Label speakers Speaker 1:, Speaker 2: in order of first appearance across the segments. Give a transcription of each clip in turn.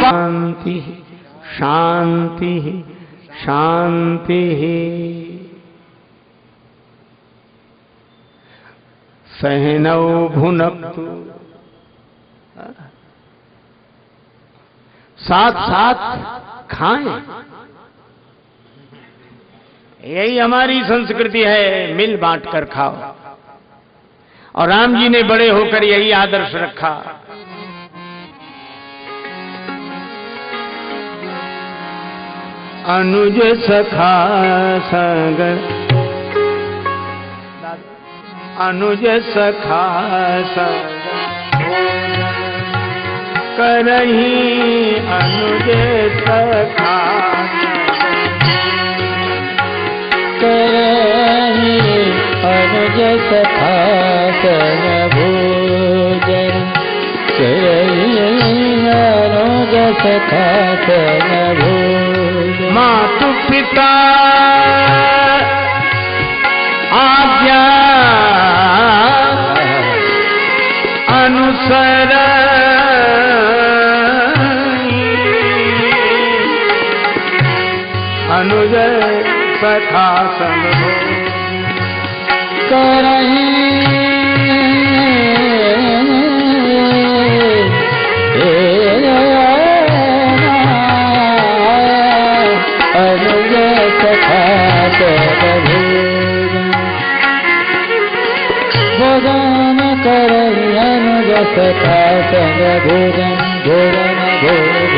Speaker 1: शांति शांति शांति। सहनौ भुनक्तु, साथ साथ खाएं। यही हमारी संस्कृति है, मिल बांट कर खाओ। और राम जी ने बड़े होकर यही आदर्श रखा। अनुज सखा संग, अनुज सखा संग करही, अनुज सखा
Speaker 2: करही, अनुज सखा संग भोजन करही, अनुज सखा संग भोजन।
Speaker 1: मातु पिता आज्ञा अनुसर, अनुज सखा संग
Speaker 2: करही, अनुज सखा संग भोजन करही, अनुज सखा संग भोजन भोजन भोजन।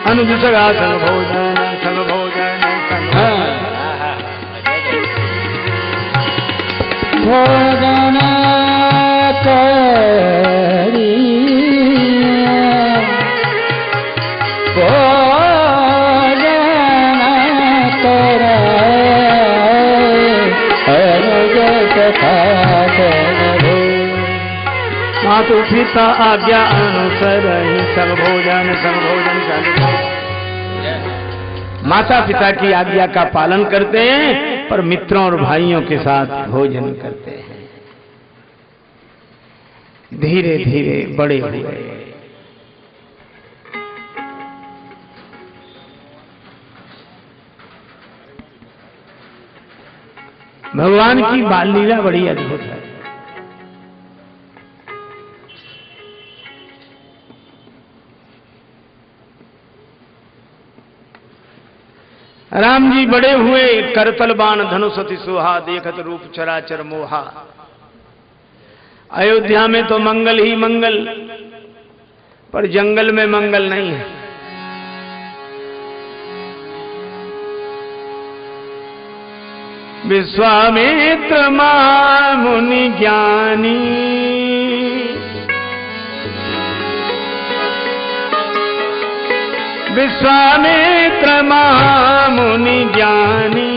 Speaker 1: अनुज सखा संग भोजन, संग भोजन संग
Speaker 2: भोजन करी, भोजन करे, अनुज सखा संग भोजन।
Speaker 1: मातु पिता आज्ञा अनुसरहि, सब भोजन सब भोजन चालू। माता पिता की आज्ञा का पालन करते हैं, पर मित्रों और भाइयों के साथ भोजन करते हैं। धीरे धीरे बड़े हुए। भगवान की बाल लीला बड़ी अद्भुत है। राम जी बड़े हुए, करतल बाण धनुष अति सुहा, देखत रूप चराचर मोहा। अयोध्या में तो मंगल ही मंगल, पर जंगल में मंगल नहीं है। विश्वामित्र मुनि ज्ञानी, विश्वामित्र मुनि ज्ञानी,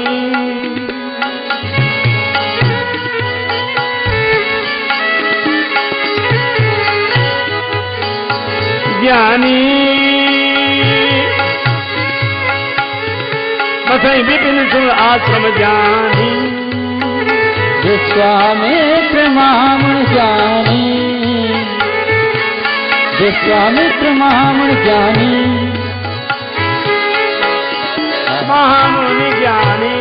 Speaker 1: ज्ञानी बसई विपिन सुर आश्रम ज्ञानी।
Speaker 2: विश्वामित्र मुनि ज्ञानी, विश्वामित्र मुनि ज्ञानी,
Speaker 1: महामुनि ज्ञानी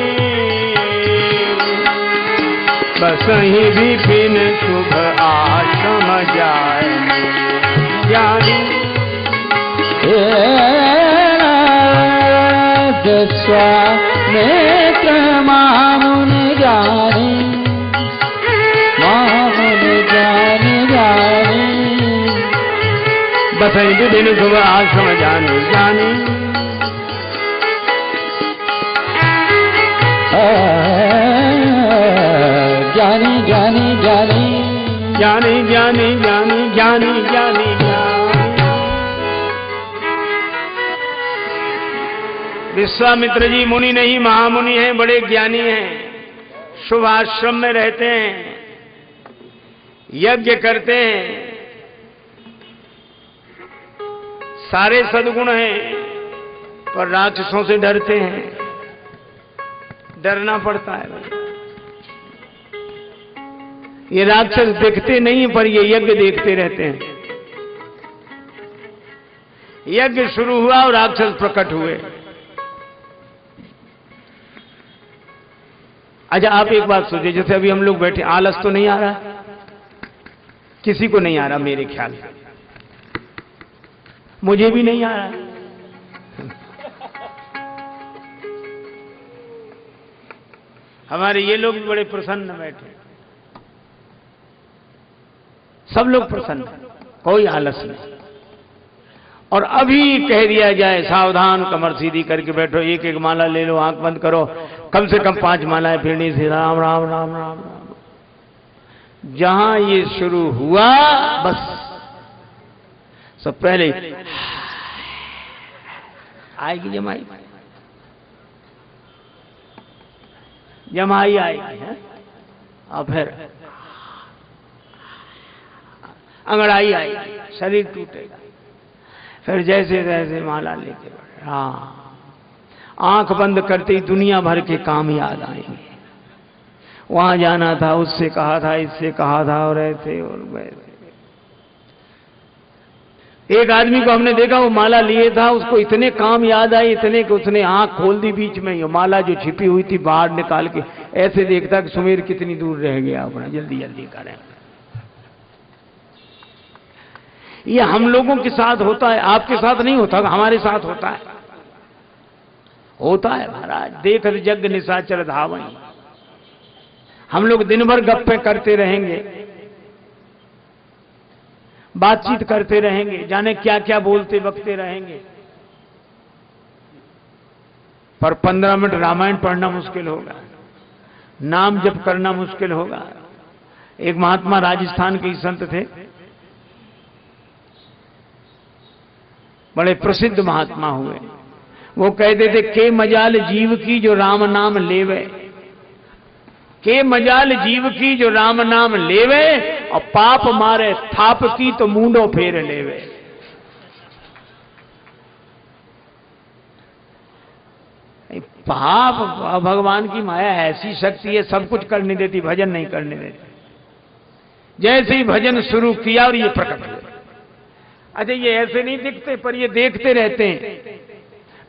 Speaker 1: बसहि विपिन शुभ आश्रम जाय। ज्ञानी
Speaker 2: विश्वामित्र मुनि ज्ञानी, महामुनि ज्ञानी ज्ञानी
Speaker 1: बसहि विपिन शुभ आश्रम जानी। ज्ञानी
Speaker 2: ज्ञानी ज्ञानी ज्ञानी
Speaker 1: ज्ञानी ज्ञानी ज्ञानी ज्ञानी ज्ञानी ज्ञानी। विश्वामित्र जी मुनि नहीं महामुनि हैं, बड़े ज्ञानी हैं, शुभ आश्रम में रहते हैं, यज्ञ करते हैं, सारे सद्गुण हैं, पर राक्षसों से डरते हैं, डरना पड़ता है भाई। ये राक्षस देखते नहीं पर ये यज्ञ देखते रहते हैं। यज्ञ शुरू हुआ और राक्षस प्रकट हुए। अच्छा आप एक बात सोचिए, जैसे अभी हम लोग बैठे, आलस तो नहीं आ रहा, किसी को नहीं आ रहा, मेरे ख्याल से मुझे भी नहीं आ रहा। हमारे ये लोग भी बड़े प्रसन्न बैठे, सब लोग प्रसन्न, कोई आलस नहीं। और अभी कह दिया जाए सावधान, कमर सीधी करके बैठो, एक एक माला ले लो, आंख बंद करो, कम से कम 5 मालाएं फिरनी से राम राम राम राम राम। जहां ये शुरू हुआ बस सब पहले आएगी जमाई, जमाई आएगी है, और फिर अंगड़ाई आएगी, शरीर टूटेगा, फिर जैसे जैसे माला लेके बढ़े, हाँ आंख बंद करते ही दुनिया भर के काम याद आएंगे। वहां जाना था, उससे कहा था, इससे कहा था, और ऐसे और वैसे। एक आदमी को हमने देखा, वो माला लिए था, उसको इतने काम याद आए, इतने कि उसने आंख खोल दी बीच में, ये माला जो छिपी हुई थी बाहर निकाल के ऐसे देखता कि सुमेर कितनी दूर रह गया अपना, जल्दी जल्दी करें। ये हम लोगों के साथ होता है, आपके साथ नहीं होता, हमारे साथ होता है, होता है महाराज। देख जग निशाचर धावई, हम लोग दिन भर गप्पे करते रहेंगे, बातचीत करते रहेंगे, जाने क्या क्या बोलते बकते रहेंगे, पर 15 मिनट रामायण पढ़ना मुश्किल होगा, नाम जप करना मुश्किल होगा। एक महात्मा राजस्थान के संत थे, बड़े प्रसिद्ध महात्मा हुए। वो कहते थे के मजाल जीव की जो राम नाम लेवे, के मजाल जीव की जो राम नाम लेवे, और पाप मारे थाप की तो मुंडो फेर लेवे। पाप भगवान की माया ऐसी शक्ति है, सब कुछ करने देती, भजन नहीं करने देती। जैसे ही भजन शुरू किया और ये प्रकट हुए। अच्छा ये ऐसे नहीं दिखते पर ये देखते रहते हैं।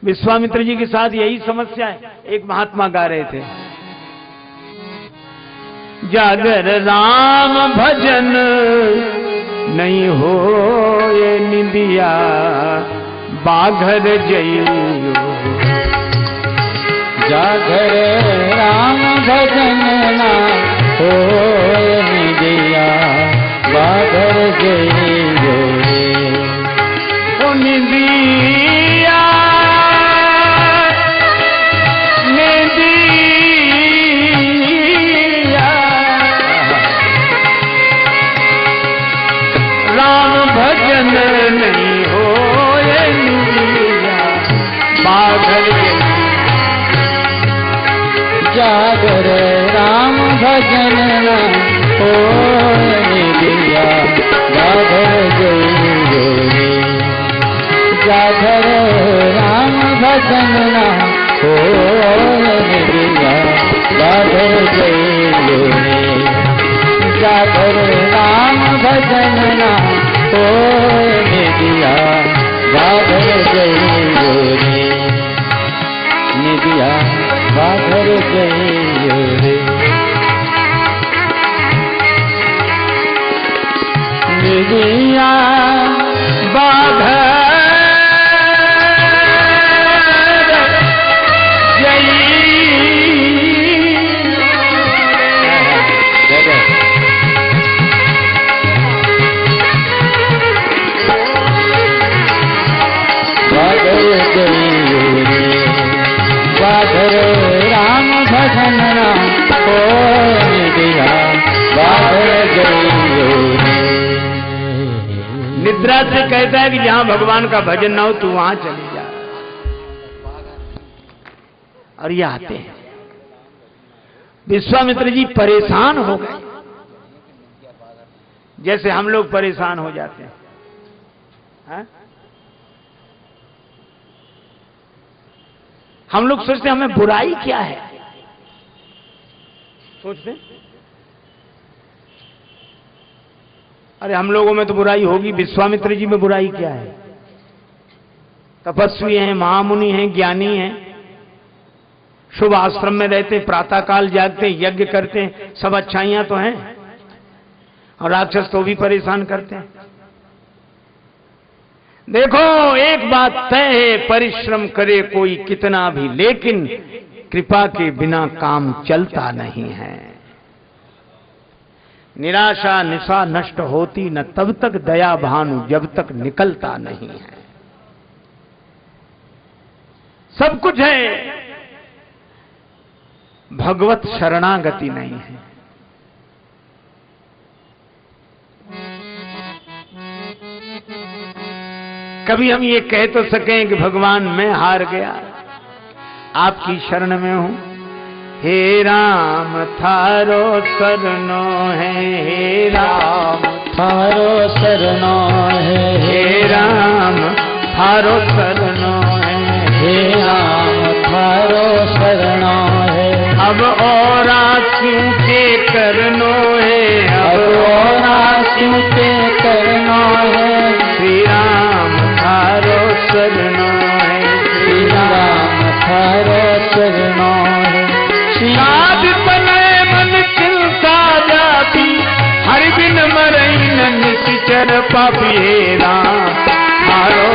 Speaker 1: विश्वामित्र जी के साथ यही समस्या है। एक महात्मा गा रहे थे, जागर राम भजन नहीं हो ये निंदिया बाघर जइयो,
Speaker 2: जागर राम भजन ना हो ये निंदिया बाघर जइयो,
Speaker 1: ओ निंदिया नहीं हो ये निंदिया बाघर
Speaker 2: जागर राम भजन ना हो निंदिया बाघर जइयो, जागर राम भजन ना हो निंदिया बाघर जइयो, जागर राम भजन ना हो निंदिया बाघर जइयो रे, निंदिया बाघर जइयो रे, निंदिया बाघर बाघर राम भजन ना हो निंदिया बाघर जइयो रे।
Speaker 1: निद्रा से कहता है कि जहां भगवान का भजन ना हो तू वहां चली जा। और ये आते हैं। विश्वामित्र जी परेशान हो गए, जैसे हम लोग परेशान हो जाते हैं। हा? हम लोग सोचते हैं हमें बुराई क्या है, सोचते अरे हम लोगों में तो बुराई होगी, विश्वामित्र जी में बुराई क्या है? तपस्वी हैं, महामुनि हैं, ज्ञानी हैं, शुभ आश्रम में रहते, प्रातःकाल जागते, यज्ञ करते, सब अच्छाइयां तो हैं। और राक्षस तो भी परेशान करते हैं। देखो एक बात तय है, परिश्रम करे कोई कितना भी, लेकिन कृपा के बिना काम चलता नहीं है। निराशा निशा नष्ट होती न, तब तक दया भानु जब तक निकलता नहीं है। सब कुछ है, भगवत शरणागति नहीं है। कभी हम ये कह तो सकें कि भगवान मैं हार गया, आपकी शरण में हूं। हे राम थारो शरणो है, हे राम
Speaker 2: थारो शरणो है,
Speaker 1: हे राम थारो शरणो है,
Speaker 2: हे राम थारो शरणो है।
Speaker 1: अब और क्यों के करनो है,
Speaker 2: अब और क्यों के करनो है।
Speaker 1: श्री राम थारो शरणो है,
Speaker 2: श्री राम थारो शरणो है।
Speaker 1: साध तनय मन चिंता जाती, हरि बिन मरई न निश्चर पापी। हे राम थारो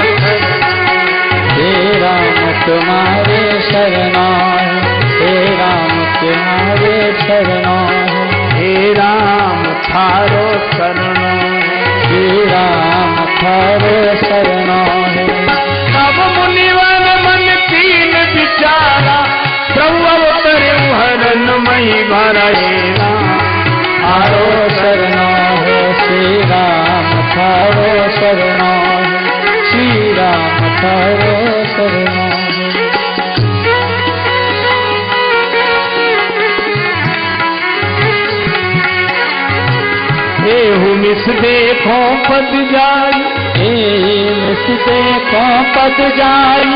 Speaker 2: हे राम तुम्हारे शरणो है, हे राम तुम्हारे शरणो है।
Speaker 1: हे राम थारो शरणो है,
Speaker 2: श्री राम थारो शरणो है।
Speaker 1: अब मुनिवर मन तीन विचारा, प्रभु अवतरे हरन मई भरा। हे राम
Speaker 2: थारो शरणो है, श्री राम थारो शरणो है, श्री राम थारो शरणो है।
Speaker 1: एहु मिस देखो पद जाई,
Speaker 2: मिस देखो पद जाई,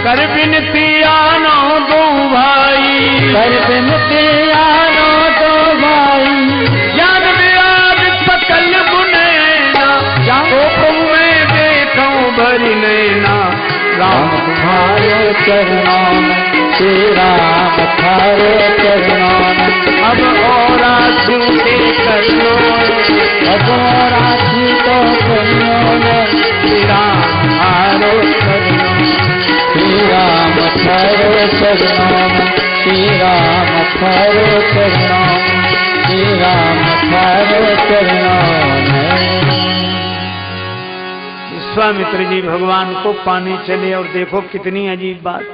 Speaker 1: कर बिनती आनो दो भाई,
Speaker 2: कर बिनती आनो दो भाई।
Speaker 1: ज्ञान विराज सकल गुनैना, तो प्रभु मैं देखो भरी नैना। राम
Speaker 2: तुम्हारे चरणों में, श्री राम थारे चरणों में।
Speaker 1: अब और झूठे करनो,
Speaker 2: अब और तो करनो में।
Speaker 1: श्री राम थारो शरणो,
Speaker 2: श्री राम थारे चरणों में, श्री राम थारे चरणों में, श्री राम थारे चरणों में।
Speaker 1: विश्वामित्र जी भगवान को पाने चले, और देखो कितनी अजीब बात।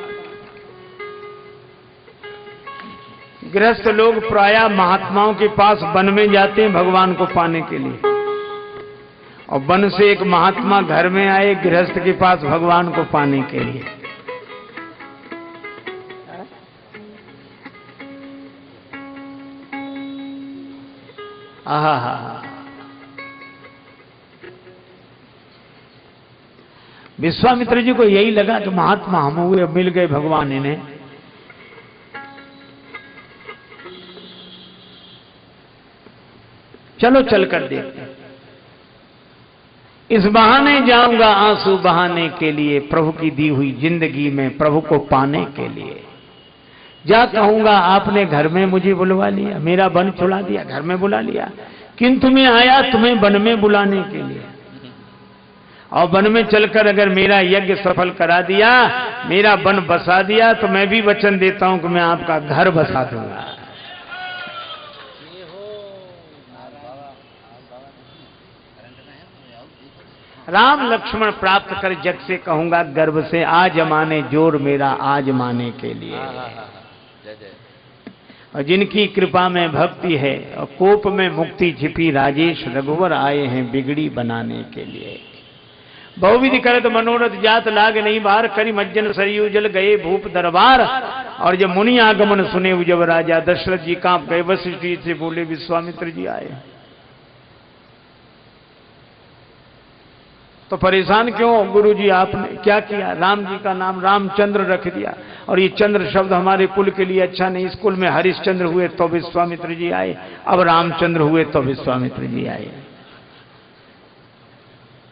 Speaker 1: गृहस्थ लोग प्रायः महात्माओं के पास वन में जाते हैं भगवान को पाने के लिए, और वन से एक महात्मा घर में आए गृहस्थ के पास भगवान को पाने के लिए। आहा, विश्वामित्र जी को यही लगा कि महात्मा हम हुए, मिल गए भगवान इन्हें। चलो चलकर देखते हैं, इस बहाने जाऊंगा आंसू बहाने के लिए, प्रभु की दी हुई जिंदगी में प्रभु को पाने के लिए। जा कहूंगा आपने घर में मुझे बुलवा लिया, मेरा वन छुड़ा दिया, घर में बुला लिया, किंतु मैं आया तुम्हें वन में बुलाने के लिए। और वन में चलकर अगर मेरा यज्ञ सफल करा दिया, मेरा वन बसा दिया, तो मैं भी वचन देता हूं कि मैं आपका घर बसा दूंगा। राम लक्ष्मण प्राप्त कर जग से कहूंगा गर्व से, आज माने जोर मेरा आज माने के लिए। और जिनकी कृपा में भक्ति है और कोप में मुक्ति छिपी, राजेश रघुवर आए हैं बिगड़ी बनाने के लिए। बहुविधि करे तो मनोरथ जात लाग नहीं बार, करी मज्जन सरयू जल गए भूप दरबार। और जब मुनि आगमन सुने जब राजा दशरथ जी कांप गए, वशिष्ठ जी से बोले विश्वामित्र जी आए। तो परेशान क्यों गुरु जी, आपने क्या किया? राम जी का नाम रामचंद्र रख दिया, और ये चंद्र शब्द हमारे कुल के लिए अच्छा नहीं। इस कुल में हरिश्चंद्र हुए तो विश्वामित्र जी आए, अब रामचंद्र हुए तो विश्वामित्र जी आए।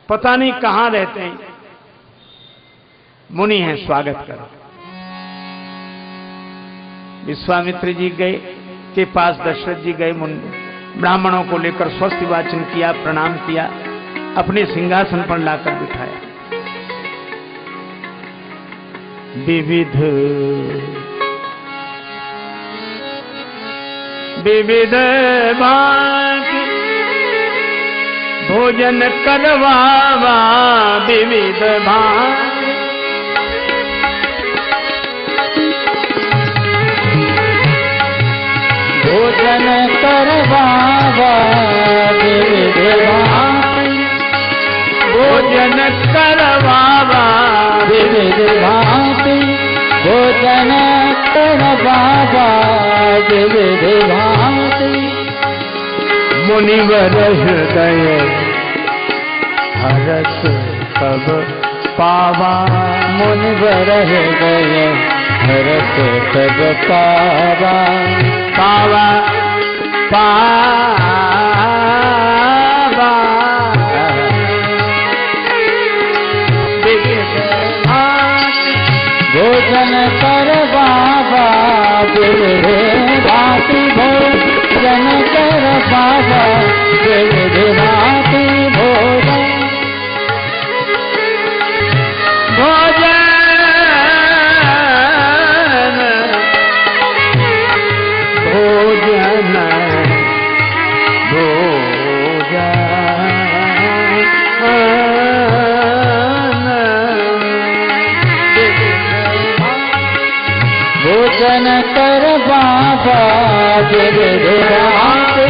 Speaker 1: पता नहीं कहां रहते हैं, मुनि हैं, स्वागत करो। विश्वामित्र जी गए के पास दशरथ जी गए, ब्राह्मणों को लेकर स्वस्ति वाचन किया, प्रणाम किया, अपने सिंहासन पर लाकर बिठाया। विविध विविध भांति भोजन करवावा, विविध भांति
Speaker 2: भोजन करवावा, विविध भांति
Speaker 1: भोजन करवावा,
Speaker 2: विविध भांति भोजन करवावा, विविध भांति
Speaker 1: मुनिवर हृदय हरस सब पावा,
Speaker 2: मुनिवर हृदय हरस सब पावा,
Speaker 1: पावा पावा।
Speaker 2: भोजन करवावा, विविध भांति भोजन करवावा, विविध भांति भोजन
Speaker 1: भोजन भोजन
Speaker 2: भोजन करवावा, विविध भांति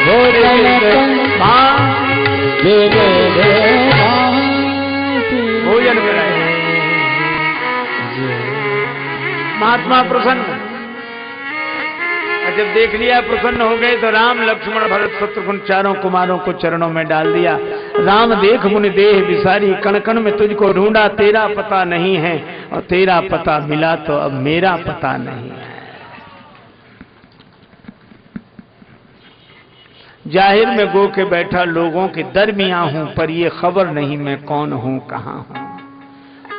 Speaker 2: भोजन विविध भांति
Speaker 1: भोजन कराए। महात्मा प्रसन्न, जब देख लिया प्रसन्न हो गए तो राम लक्ष्मण भरत शत्रुघ्न चारों कुमारों को चरणों में डाल दिया। राम देख मुनि देह विसारी, कण कण में तुझको ढूंढा तेरा पता नहीं है, और तेरा पता मिला तो अब मेरा पता नहीं है। जाहिर में गो के बैठा लोगों के दरमियां हूं, पर ये खबर नहीं मैं कौन हूं कहां हूं।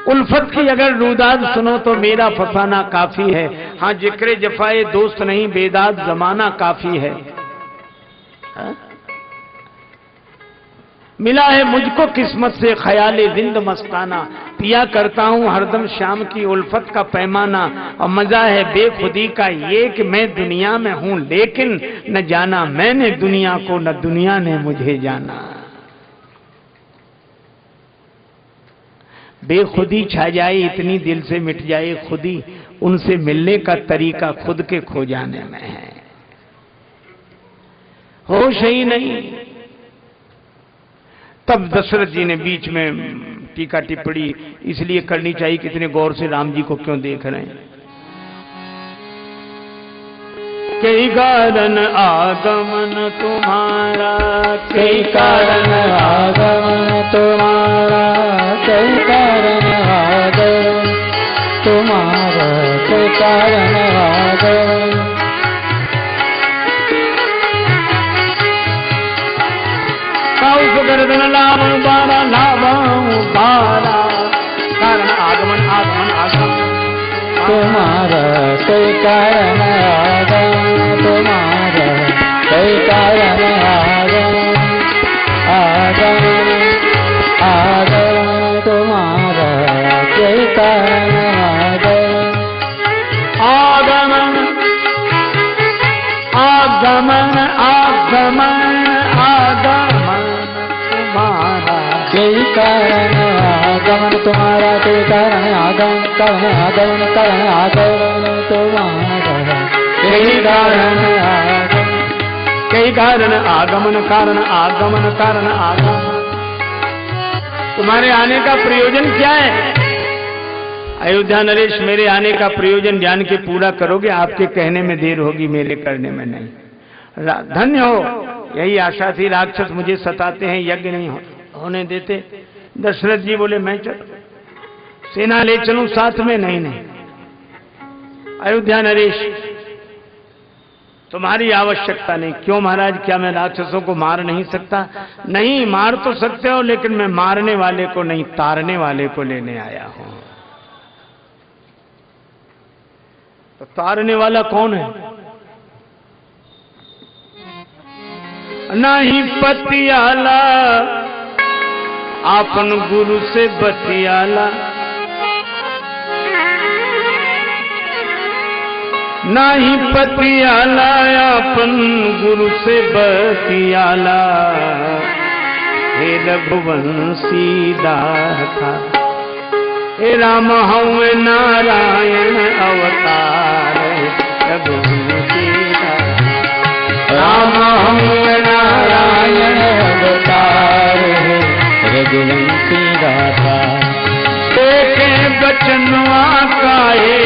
Speaker 1: उल्फत की अगर रुदाद सुनो तो मेरा फसाना काफी है, हाँ जिक्रे जफाए दोस्त नहीं बेदाद जमाना काफी है। हा? मिला है मुझको किस्मत से ख्याले जिंद मस्ताना, पिया करता हूं हरदम शाम की उल्फत का पैमाना। और मजा है बेखुदी का ये कि मैं दुनिया में हूं लेकिन न जाना मैंने दुनिया को, न दुनिया ने मुझे जाना। बेखुदी छा जाए इतनी दिल से मिट जाए खुदी, उनसे मिलने का तरीका खुद के खो जाने में है। होश ही नहीं। तब दशरथ जी ने बीच में टीका टिप्पणी इसलिए करनी चाहिए, कितने गौर से राम जी को क्यों देख रहे हैं। कई कारण आगमन तुम्हारा,
Speaker 2: कई कारण आगमन तुम्हारा, कई कारण आगमन तुम्हारा, कई कारण आगमन
Speaker 1: गर्दन लाभ बारा लाभ बारा, कारण आगमन आगमन आगमन
Speaker 2: तुम्हारा, कई कारण आगमन तुम्हारा, कई कारण आगमन आगमन आगमन तुम्हारा, कई कारण आगमन आगमन आगमन आगमन तुम्हारा, कई कारण आगमन तुम्हारा, कई कारण आगमन कारण आगमन कारण आगमन तुम्हारा, कई कारण आगमन,
Speaker 1: कई कारण आगमन कारण आगमन कारण आगमन। तुम्हारे आने का प्रयोजन क्या है? अयोध्या नरेश, मेरे आने का प्रयोजन जान के पूरा करोगे। आपके कहने में देर होगी, मेरे करने में नहीं। धन्य हो, यही आशा थी। राक्षस मुझे सताते हैं, यज्ञ नहीं होने देते। दशरथ जी बोले मैं सेना ले चलूं साथ में? नहीं नहीं, अयोध्या नरेश तुम्हारी आवश्यकता नहीं। क्यों महाराज, क्या मैं राक्षसों को मार नहीं सकता? नहीं, मार तो सकते हो, लेकिन मैं मारने वाले को नहीं, तारने वाले को लेने आया हूं। तो तारने वाला कौन है? नहीं पतियाला आपन गुरु से बतियाला, नहीं पतियाला आपन गुरु से बतियाला। हे रघुवंशी दाता, हे राम हूँ नारायण अवतार। रघुवंशी
Speaker 2: राम हूँ नारायण अवतार, रघुवंशी दाता।
Speaker 1: देखे बचनवा काहे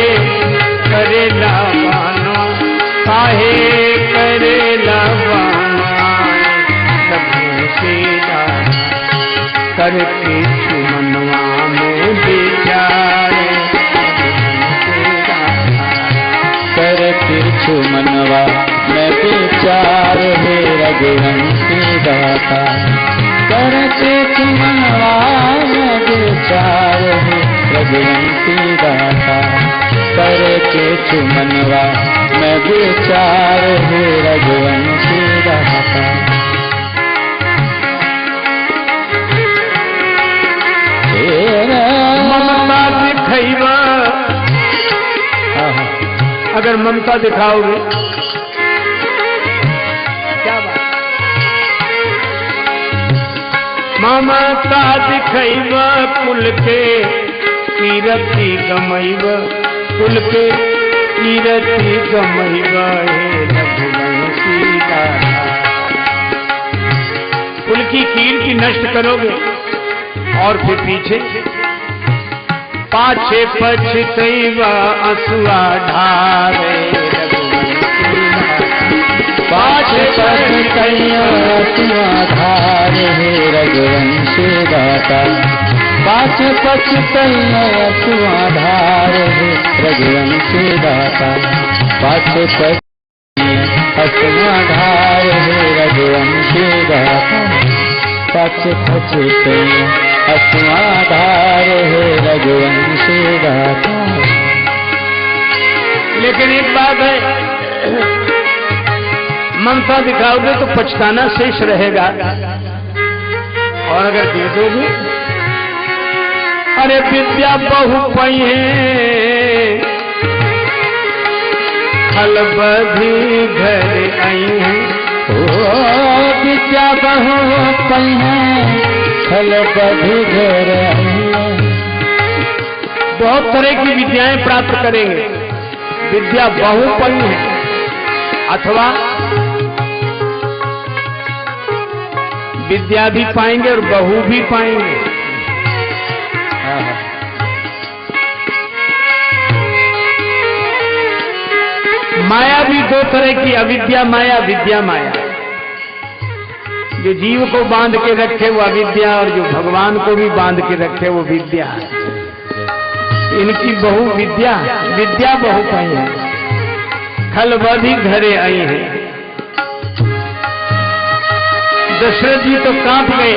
Speaker 1: करेला बानवा, काहे करेला बानवा। रघुवंशी दाता करके चुमनवा में विचारे,
Speaker 2: करके चुमनवा में विचार। हे रघुवंशी दाता करके चुमनवा में विचार। हे रघुवंशी दाता करके चुमनवा में विचार। हे रघुवंशी दाता
Speaker 1: ममता दिखाइबा, अगर ममता दिखाओगे क्या बात? ममता दिखाइबा कुल के कीरति गमैबा, कुल के कीरति गमैबा। हे रघुवंशी दाता कुल की कीर्ति नष्ट करोगे और फिर पीछे पाछे पछतैबा असुआ ढारे।
Speaker 2: पाछे पछतैया असुआ ढारे। हे रघुवंशी दाता पाछे पछतैया असुआ ढारे। हे रघुवंशी दाता पाछे पछतैया असुआ ढारे। हे रघुवंशी दाता पाछे पछतैया असुआ ढारे। हे रघुवंशी दाता।
Speaker 1: लेकिन एक बात है, ममता दिखाओगे तो पछताना शेष रहेगा, और अगर दे दोगे, अरे विद्या बहु पई है खल बधी घर आई है।
Speaker 2: ओ विद्या बहु पई है खल बधी घर आई है।
Speaker 1: बहुत तरह की विद्याएं प्राप्त करेंगे, विद्या बहु पई है, अथवा विद्या भी पाएंगे और बहु भी पाएंगे। माया भी दो तरह की, अविद्या माया, विद्या माया। जो जीव को बांध के रखे वो अविद्या, और जो भगवान को भी बांध के रखे वो विद्या। इनकी बहु विद्या, विद्या बहु पाई है, खल बधी घरे आई है। दशरथ जी तो कांप गए।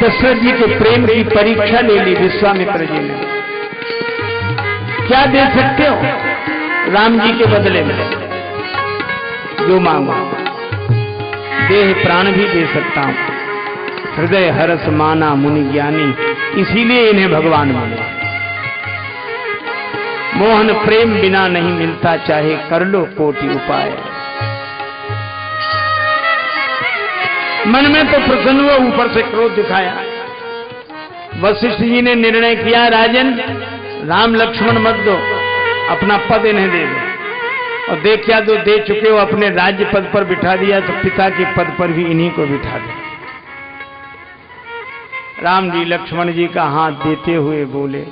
Speaker 1: दशरथ जी के प्रेम की परीक्षा ले ली विश्वामित्र जी ने। क्या दे सकते हो राम जी के बदले में? जो मांगो, देह प्राण भी दे सकता हूं। हृदय हरस माना मुनि ज्ञानी, इसीलिए इन्हें भगवान बोले। मोहन प्रेम बिना नहीं मिलता, चाहे कर लो कोटि उपाय। मन में तो प्रसन्न हुआ, ऊपर से क्रोध दिखाया। वशिष्ठ जी ने निर्णय किया, राजन राम लक्ष्मण मत दो, अपना पद इन्हें दे दो। और देखा तो दे चुके हो, अपने राज्य पद पर बिठा दिया तो पिता के पद पर भी इन्हीं को बिठा दिया। राम जी लक्ष्मण जी का हाथ देते हुए बोले,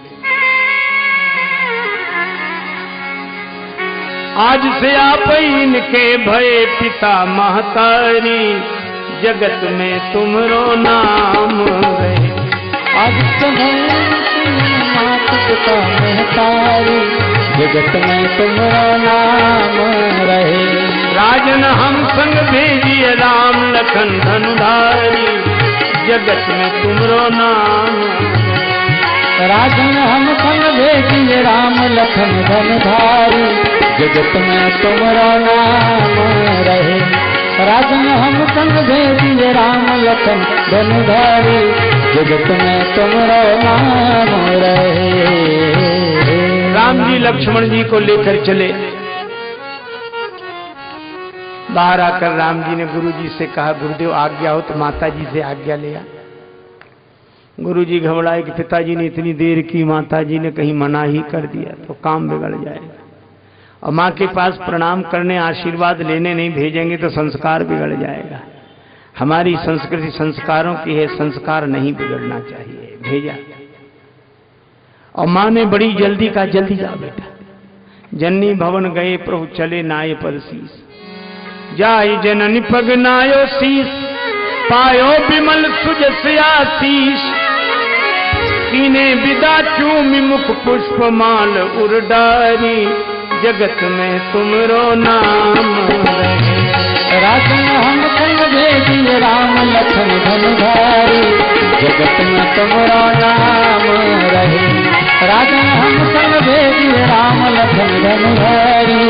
Speaker 1: आज से आप इनके भय पिता महतारी, जगत में तुमरो नाम रहे।
Speaker 2: आज से माता पिता महतारी, जगत में तुमरो नाम रहे।
Speaker 1: राजन हम संग भेजिए राम लखन धनुधारी, जगत में तुमरो नाम।
Speaker 2: राजन हम संग भेजिए राम लखन धनुधारी, जगत में तुमरो नाम रहे। राजन हम संग भेजिए राम लखन धनुधारी, जगत में तुमरो नाम रहे।
Speaker 1: राम जी लक्ष्मण जी को लेकर चले। बाहर आकर राम जी ने गुरु जी से कहा, गुरुदेव आज्ञा हो तो माता जी से आज्ञा लिया। गुरु जी घबराए कि पिताजी ने इतनी देर की, माता जी ने कहीं मना ही कर दिया तो काम बिगड़ जाएगा, और माँ के पास प्रणाम करने आशीर्वाद लेने नहीं भेजेंगे तो संस्कार बिगड़ जाएगा। हमारी संस्कृति संस्कारों की है, संस्कार नहीं बिगड़ना चाहिए। भेजा और माँ ने बड़ी जल्दी कहा, जल्दी जा बेटा। जननी भवन गए प्रभु चले नाये पर शीस, जाई जननी पग नायो शीस, पायो बिमल सुजस आशीष। कीने विदा चूमि मुख पुष्प माल उरडारी, जगत में तुमरो नाम रहे।
Speaker 2: राजन हम संग भेजिए राम लखन धनुधारी, जगत में तुमरो नाम रहे। राजन हम संग भेजिए राम लखन धनुधारी,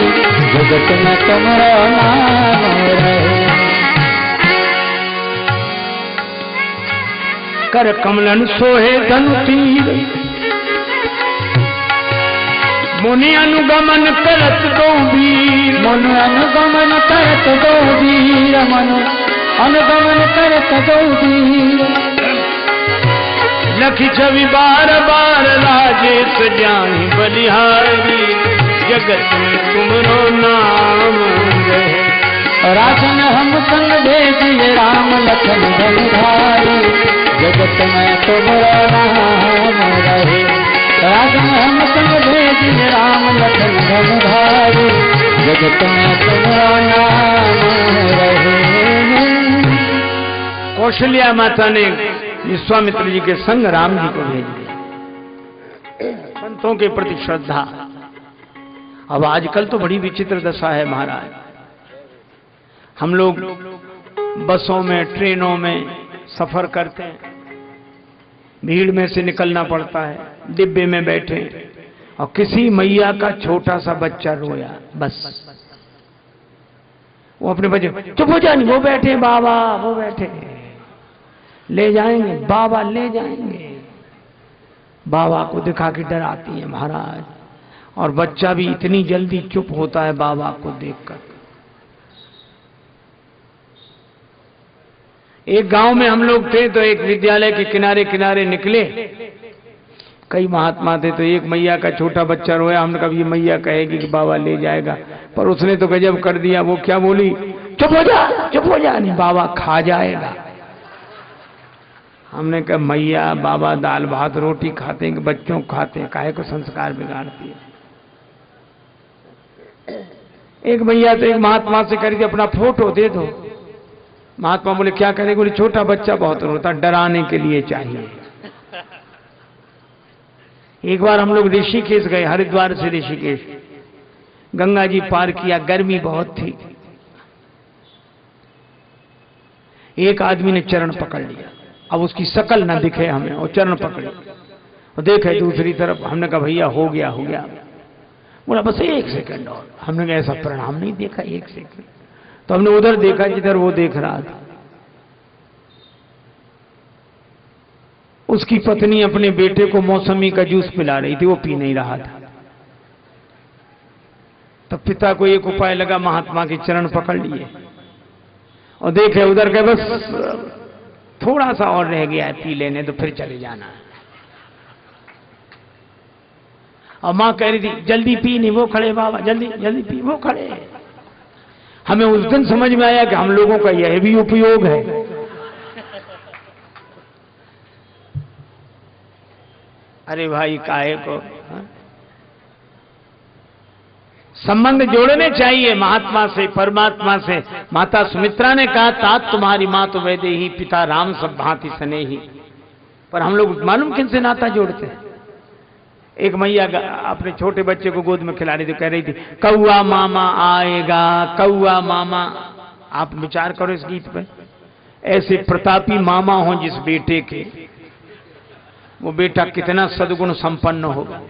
Speaker 2: जगत में तुमरो नाम रहे।
Speaker 1: कर कमलन सोहे धनु तीर, मुनि अनुगमन करत दो वीर।
Speaker 2: मुनि अनुगमन करत दो वीर, मनु अनुगमन करत दो वीर।
Speaker 1: लखी छवि बार बार राजेश जाहि बलिहारी, जगत में तुमरो नाम रहे।
Speaker 2: राजन हम संग भेजिए राम लखन धनुधारी, जगत में तुमरो नाम रहे। राजन हम संग भेजिए राम लखन धनुधारी, जगत में तुमरो नाम रहे।
Speaker 1: कौशल्या माता ने विश्वामित्र जी के संग राम जी को भेज दिया। संतों के प्रति श्रद्धा। अब आजकल तो बड़ी विचित्र दशा है महाराज। हम लोग बसों में ट्रेनों में सफर करते हैं, भीड़ में से निकलना पड़ता है, डिब्बे में बैठे और किसी मैया का छोटा सा बच्चा रोया, बस वो अपने बच्चे चुप हो जानी, वो बैठे बाबा, वो बैठे, ले जाएंगे बाबा, ले जाएंगे। बाबा को दिखा के डराती है महाराज, और बच्चा भी इतनी जल्दी चुप होता है बाबा को देखकर। एक गांव में हम लोग थे तो एक विद्यालय के किनारे किनारे निकले, कई महात्मा थे, तो एक मैया का छोटा बच्चा रोया। हमने कहा ये मैया कहेगी कि बाबा ले जाएगा, पर उसने तो गजब कर दिया। वो क्या बोली, चुप हो जा, चुप हो जा, नहीं बाबा खा जाएगा। हमने कहा मैया बाबा दाल भात रोटी खाते हैं कि बच्चों को खाते हैं, काहे को संस्कार बिगाड़ती है। एक मैया तो एक महात्मा से कह रही थी अपना फोटो दे दो। महात्मा बोले क्या करेंगे, बोले छोटा बच्चा बहुत रोता, डराने के लिए चाहिए। एक बार हम लोग ऋषिकेश गए, हरिद्वार से ऋषिकेश, गंगा जी पार किया, गर्मी बहुत थी। एक आदमी ने चरण पकड़ लिया, अब उसकी शकल ना दिखे हमें, और चरण पकड़े और देखे दूसरी तरफ। हमने कहा भैया हो गया, हो गया। बोला बस एक सेकंड और। हमने कहा ऐसा परिणाम नहीं देखा, एक सेकंड। तो हमने उधर देखा जिधर वो देख रहा था। उसकी पत्नी अपने बेटे को मौसमी का जूस पिला रही थी, वो पी नहीं रहा था। तब पिता को एक उपाय लगा, महात्मा के चरण पकड़ लिए और देखे उधर के बस थोड़ा सा और रह गया है, पी लेने तो फिर चले जाना है। और माँ कह रही थी जल्दी पी, नहीं वो खड़े बाबा, जल्दी जल्दी पी, वो खड़े। हमें उस दिन समझ में आया कि हम लोगों का यह भी उपयोग है। अरे भाई काहे को, हा? संबंध जोड़ने चाहिए महात्मा से, परमात्मा से। माता सुमित्रा ने कहा तात तुम्हारी माँ तो वैदे ही, पिता राम सब भांति सने ही। पर हम लोग मालूम किन से नाता जोड़ते हैं। एक मैया अपने छोटे बच्चे को गोद में खिला रही थी, कह रही थी कौआ मामा आएगा, कौआ मामा। आप विचार करो इस गीत पे, ऐसे प्रतापी मामा हो जिस बेटे के, वो बेटा कितना सद्गुण संपन्न होगा।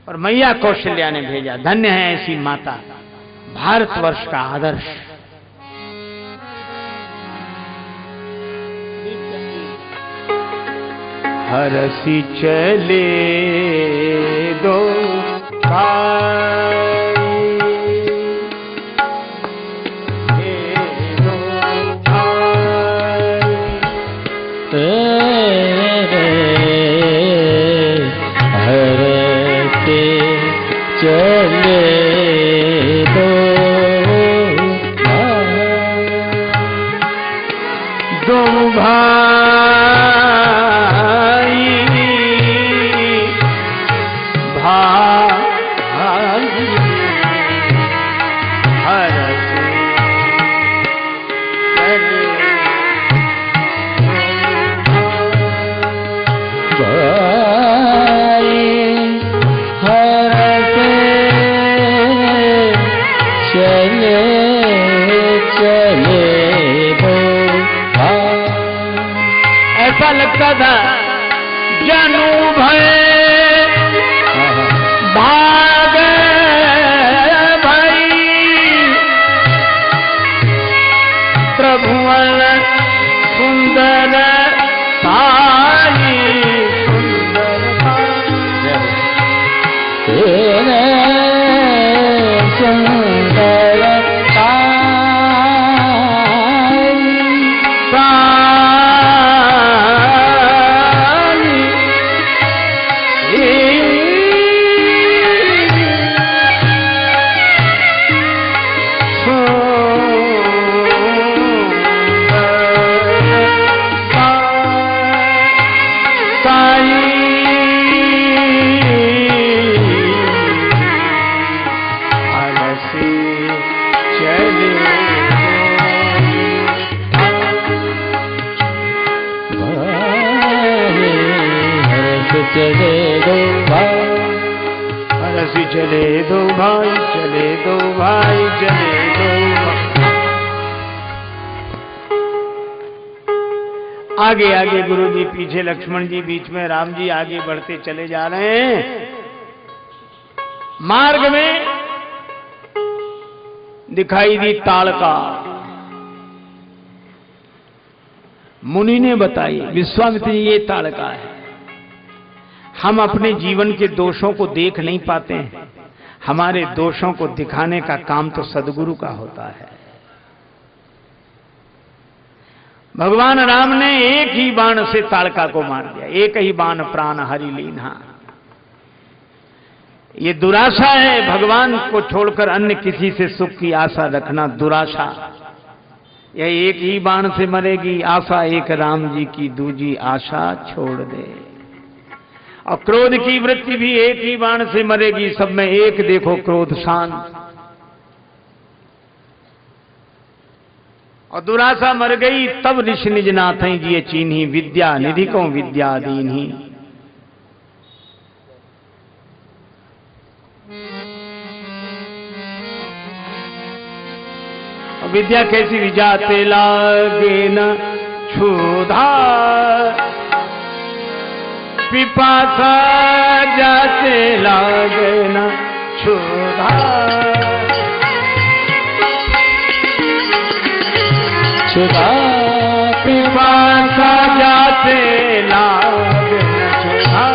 Speaker 1: और मैया कौशल्या ने भेजा, धन्य है ऐसी माता, भारतवर्ष का आदर्श। हरसी चले दो लगता था जानू भय भाग भाई प्रभुवन सुंदर साई सुंदर चले दो भाई, चले दो भाई, चले दो भाई। आगे आगे गुरु जी, पीछे लक्ष्मण जी, बीच में राम जी, आगे बढ़ते चले जा रहे हैं। मार्ग में दिखाई दी ताड़का। मुनि ने बताई, विश्वामित्र जी ये ताड़का है। हम अपने जीवन के दोषों को देख नहीं पाते हैं, हमारे दोषों को दिखाने का काम तो सदगुरु का होता है। भगवान राम ने एक ही बाण से ताड़का को मार दिया, एक ही बाण प्राण हरि लीन्हा। ये दुराशा है, भगवान को छोड़कर अन्य किसी से सुख की आशा रखना दुराशा। यह एक ही बाण से मरेगी, आशा एक राम जी की, दूजी आशा छोड़ दे। और क्रोध की वृत्ति भी एक ही बाण से मरेगी, सब में एक देखो क्रोध शांत। और दुराशा मर गई तब ऋषि निज नाथ जिये चीन्ही, विद्या निधि को विद्या दीन्ही। विद्या कैसी, विजाते लागे न क्षुधा, पिपासा जाते लागे न क्षुधा। क्षुधा पिपासा जाते लागे न क्षुधा,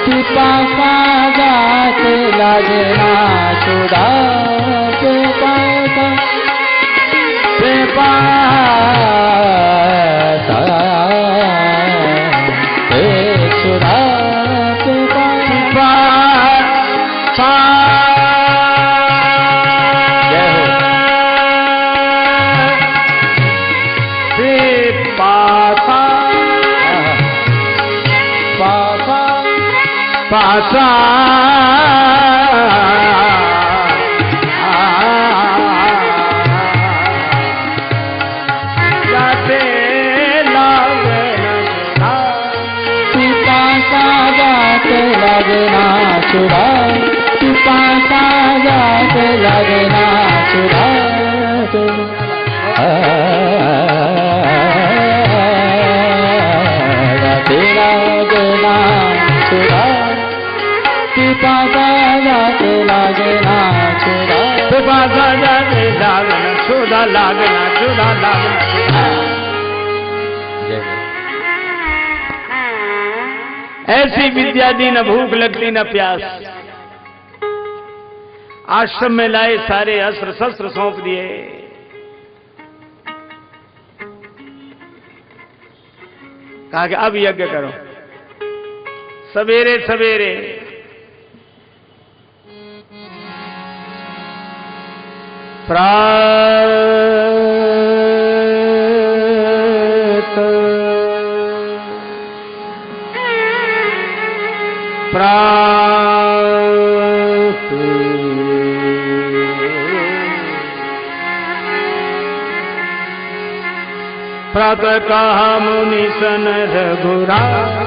Speaker 1: पिपासा जाते लागे न क्षुधा। पिपासा पासा जाते लागना
Speaker 2: पिपासा जाते लगना चुरा पिपासा जाते लगना चुरा लागना चुरा पिपासा जाते लगना चुरा
Speaker 1: पिपासा जाते लागना चुरा लागना चुरा लागना। ऐसी विद्या दी, न भूख लगती न प्यास। आश्रम में लाए सारे अस्त्र शस्त्र सौंप दिए। कहा कि अब यज्ञ करो सवेरे सवेरे। प्रातः कहा मुनि सन रघुराय,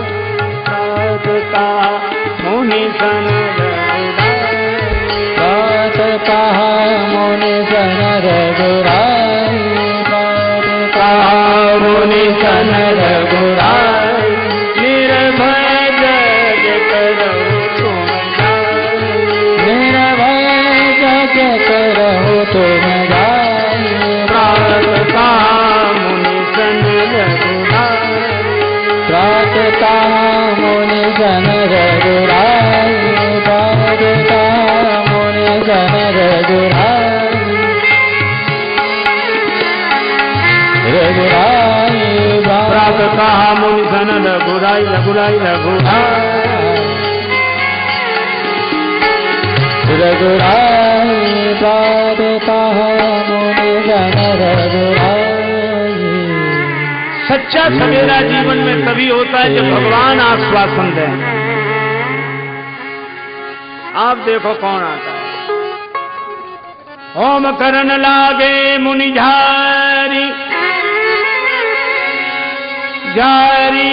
Speaker 1: प्रातः कहा मुनि सन रघुराय,
Speaker 2: प्रातः कहा मुनि सन रघुराय, प्रातः कहा
Speaker 1: मुनि सन रघुराय, निर्भय जग करहु तुम जाय,
Speaker 2: निर्भय जग करहु तुम जाय।
Speaker 1: प्रातः कहा मुनि सन रघुराय,
Speaker 2: प्रातः कहा मुनि सन रघुराय, प्रातः कहा मुनि सन रघुराय, रघुराय
Speaker 1: प्रातः कहा मुनि सन रघुराय, रघुराय रघुराय,
Speaker 2: रघुराय प्रातः कहा मुनि सन रघुराय।
Speaker 1: सच्चा सवेरा जीवन में तभी होता है जब भगवान आश्वासन दें। आप देखो कौन आता है। होम करन लागे मुनि झारी, जारी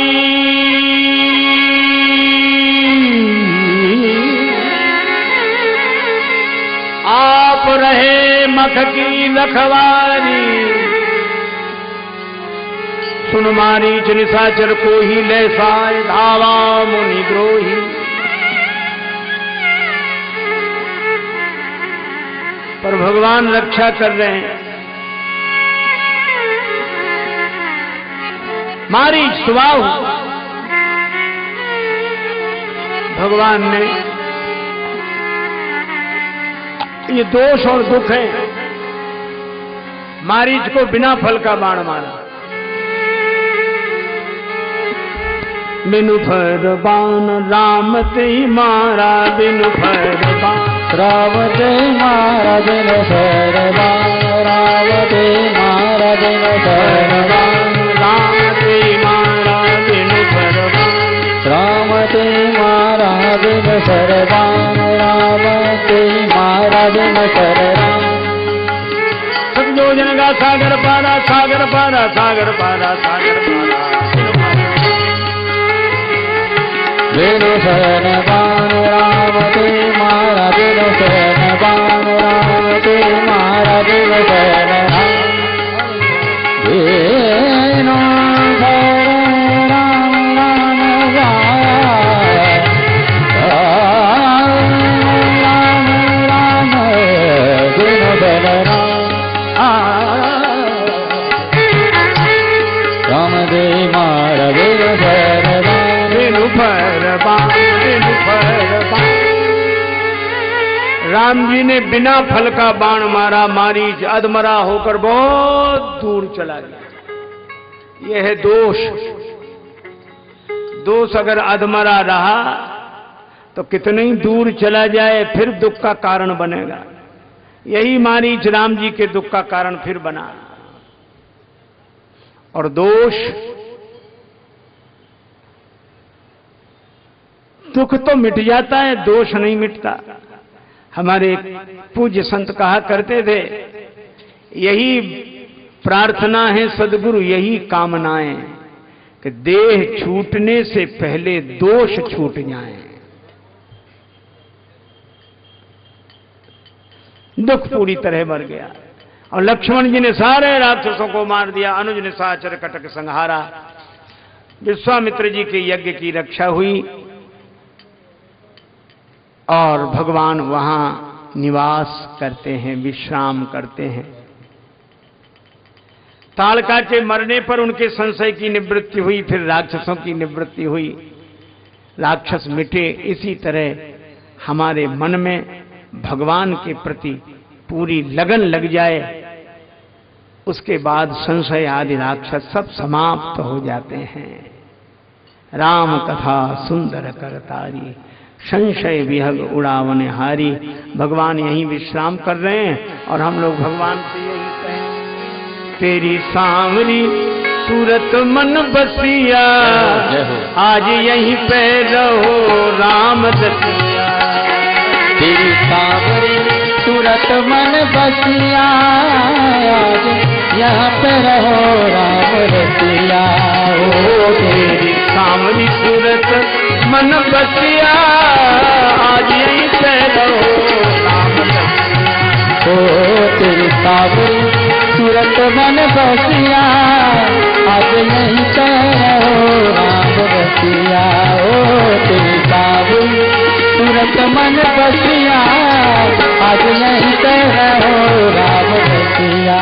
Speaker 1: आप रहे मख की लखवारी, सुन मारीच निशाचर को ही ले साय, धावा मुनि द्रोही। पर भगवान रक्षा कर रहे हैं। मारीच सुबाहु भगवान ने ये दोष और दुख है, मारीच को बिना फल का बाण मारा। बिनु फर बाण राम ते मारा, बिनु फर बाण
Speaker 2: राम ते मारा, बिनु फर बाण राम ते मारा, बिनु फर बाण
Speaker 1: राम ते मारा, बिनु फर बाण
Speaker 2: राम ते मारा, बिनु फर बाण राम ते मारा, बिनु फर राम।
Speaker 1: सब योजन का सागर पारा, सागर पारा, सागर पारा, सागर पारा,
Speaker 2: बिनु फर बाण राम ते मारा, बिनु फर बाण राम ते मारा, बिनु फर राम। बिनु फर राम राम राम, राम राम बिनु फर राम दे मारा, बिनु फर राम,
Speaker 1: बिनु फर बाण, बिनु फर बाण। राम जी ने बिना फल का बाण मारा, मारीच अधमरा होकर बहुत दूर चला गया। यह है दोष। दोष अगर अधमरा रहा तो कितने ही दूर चला जाए फिर दुख का कारण बनेगा। यही मारीच राम जी के दुख का कारण फिर बना। और दोष दुख तो मिट जाता है, दोष नहीं मिटता। हमारे पूज्य संत कहा करते थे, यही प्रार्थना है सद्गुरु, यही कामनाएं कि देह छूटने से पहले दोष छूट जाएं। दुख पूरी तरह मर गया और लक्ष्मण जी ने सारे राक्षसों को मार दिया। अनुज ने साचर कटक संहारा। विश्वामित्र जी के यज्ञ की रक्षा हुई और भगवान वहां निवास करते हैं, विश्राम करते हैं। ताड़का के मरने पर उनके संशय की निवृत्ति हुई, फिर राक्षसों की निवृत्ति हुई, राक्षस मिटे। इसी तरह हमारे मन में भगवान के प्रति पूरी लगन लग जाए, उसके बाद संशय आदि राक्षस सब समाप्त हो जाते हैं। राम कथा सुंदर करतारी, संशय विहग उड़ावन हारी। भगवान यहीं विश्राम कर रहे हैं और हम लोग भगवान से यही कहें, तेरी सांवरी सूरत मन बसिया, आज यहीं पे रहो राम दसिया।
Speaker 2: तेरी सांवरी सूरत मन बसिया, आज यहाँ पे रहो राम रसिया।
Speaker 1: ओ तेरी सांवरी सूरत मन बसिया, आज यहीं पे रहो राम रसिया।
Speaker 2: ओ तेरी सांवरी सूरत मन बसिया, आज यहीं पे रहो राम रसिया। ओ तेरी सांवरी सूरत मन बसिया, आज यहीं पे रहो राम रसिया।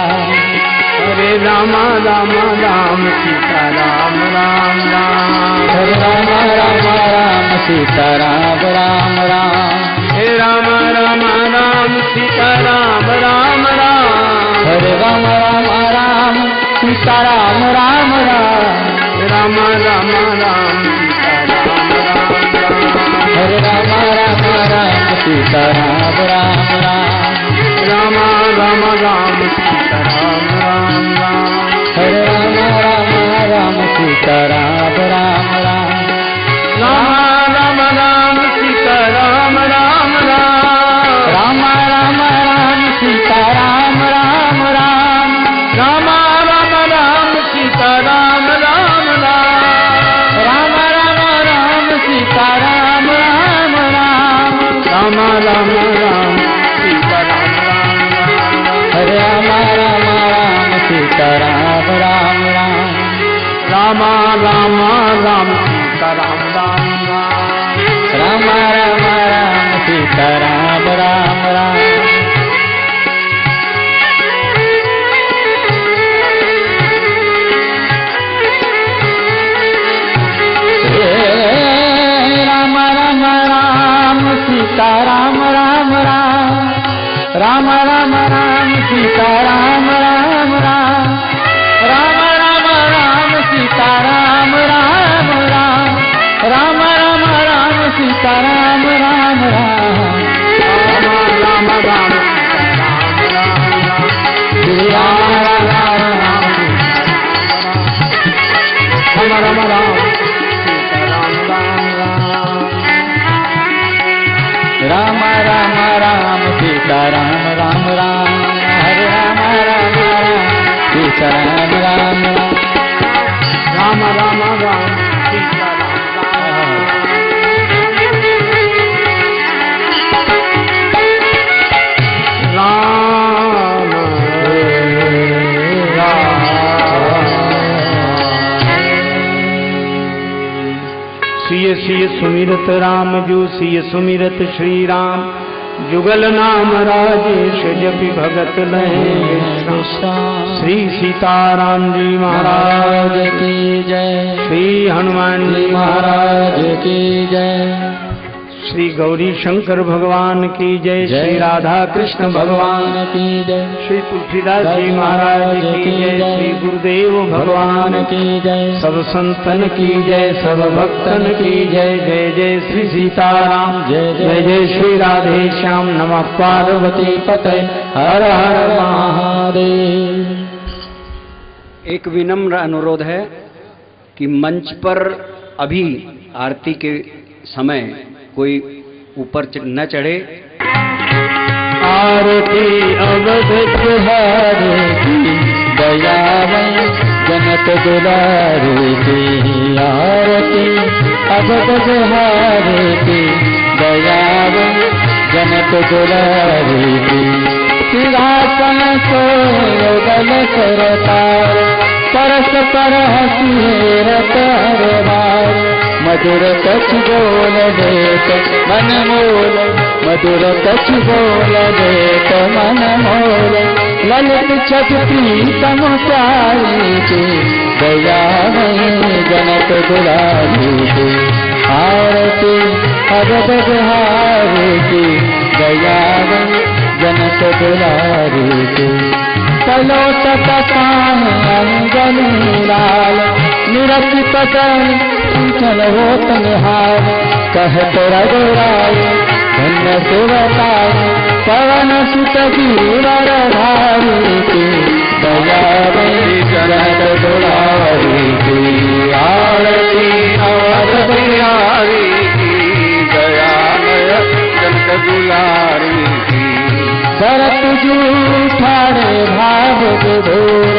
Speaker 1: हरे राम राम राम सीता राम राम राम,
Speaker 2: हरे राम राम राम सीता राम राम राम,
Speaker 1: हे राम राम राम सीता राम राम राम,
Speaker 2: हरे राम राम राम सीता राम राम राम,
Speaker 1: राम राम राम सीता राम राम राम,
Speaker 2: हरे राम राम राम सीता राम राम राम,
Speaker 1: राम राम राम सीता राम राम राम,
Speaker 2: हरे राम राम राम सीता राम राम राम,
Speaker 1: राम राम राम सीता राम राम राम,
Speaker 2: राम राम राम सीता राम राम राम,
Speaker 1: राम राम राम सीता राम राम राम,
Speaker 2: राम राम राम सीता राम राम राम,
Speaker 1: राम राम राम सीता राम राम राम,
Speaker 2: हरे राम राम राम सीता राम राम राम,
Speaker 1: राम राम राम सीता राम राम राम,
Speaker 2: राम राम राम सीता राम राम राम। राम राम राम सीता राम राम राम, राम राम राम सीता राम राम राम, राम राम राम सीता राम राम राम, राम राम राम सीता राम राम राम,
Speaker 1: राम राम राम
Speaker 2: श्री राम राम राम
Speaker 1: राम राम राम सीता राम राम राम,
Speaker 2: राम राम राम सीता राम राम राम, हरे राम राम राम सीता राम राम राम,
Speaker 1: राम राम राम सीता राम राम, सिय सिय सुमिरत राम जो सिय सुमिरत श्री राम, जुगल नाम राजेश जपि भगत लहे विश्राम। श्री सीताराम जी महाराज
Speaker 2: की जय,
Speaker 1: श्री हनुमान जी
Speaker 2: महाराज की जय,
Speaker 1: श्री गौरी शंकर भगवान की जय, श्री राधा कृष्ण भगवान
Speaker 2: की जय,
Speaker 1: श्री तुलसीदास जी महाराज की जय, श्री गुरुदेव भगवान
Speaker 2: की जय,
Speaker 1: सब संतन की जय, सब भक्तन की जय। जय जय श्री सीताराम,
Speaker 2: जय
Speaker 1: जय जय श्री राधे श्याम। नमः पार्वती पते, हर हर महादेव।
Speaker 3: एक विनम्र अनुरोध है कि मंच पर अभी आरती के समय कोई ऊपर न चढ़े।
Speaker 2: आरती अवध तुहारे की दयामय जनक दुलारे की, आरती अवध तुहारे की दयामय जनक दुलारे की। सिंहासन सोयल सरतार परस्पर हंसिए तरवार, मधुर कछ बोल देत मन मोल, मधुर कछ बोल देत मन मोल। ललित छत प्रीतम प्यारी की दयामय जनक दुलारी की, आरती अवध बिहारी की दयामय जनक दुलारी की। कलोटक कान अंजनी लाल, निरखित चल होत निहार। कहत रघुराय धन्य सेवकाय, पवन सुत गिरिवर धारी की दयामय जनक दुलारी की, आरती अवध बिहारी की दयामय जनक दुलारी की। भरत जूठाड़े भाव विभोर,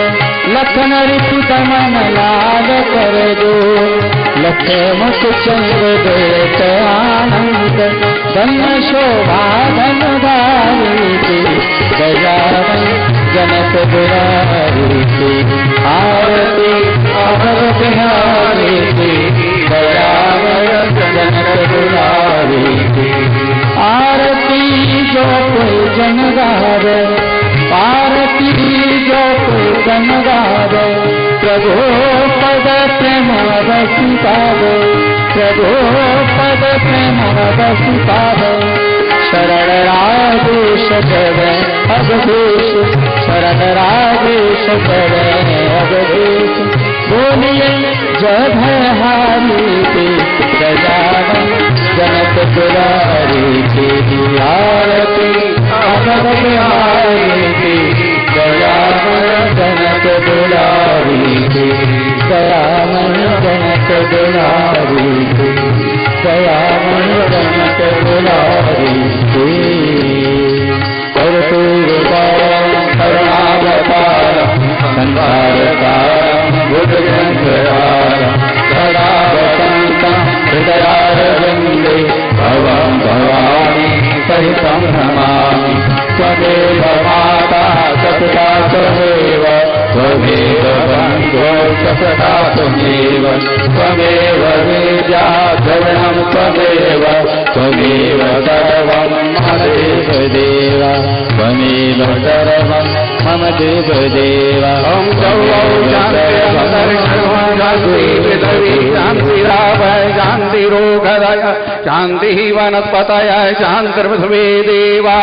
Speaker 2: लखन ऋतु दमन लाल कर जोर। लखे मुख चंद्र देत आनंद, धन्य शोभा धन धारी की दयामय जनक दुलारी की, आरती अवध बिहारी की दयामय जनक दुलारी की। आरती जो कोई जन गावे, आरती जो कोई जन गावे, प्रभु पद प्रेम बसि पावे, प्रभु पद प्रेम बसि पावे। शरण राजेश जय अवधेश, शरण राजेश जय अवधेश। बोलिए जय भयहारी की दयामय जनक दुलारी की, आरती अवध बिहारी की दयामय जनक दुलारी की, दयामय जनक दुलारी की, दयामय जनक दुलारी की। कर्पूर करुणावतारं संसारसारं बुद्धगंधरारं, सदा वसन्तं हृदयारविन्दे भवं भवानी सहितं नमामि। त्वमेव माता च पिता त्वमेव, त्वमेव बन्धो च सखा त्वमेव, त्वमेव विद्या द्रविणं त्वमेव, त्वमेव सर्वं मम देवदेव, त्वमेव सर्वं मम देवदेव। ॐ गौरौ शान्तिराभय शान्तिरोगदय शान्तिः वनस्पतय शान्तिर्पृथिवी देवा।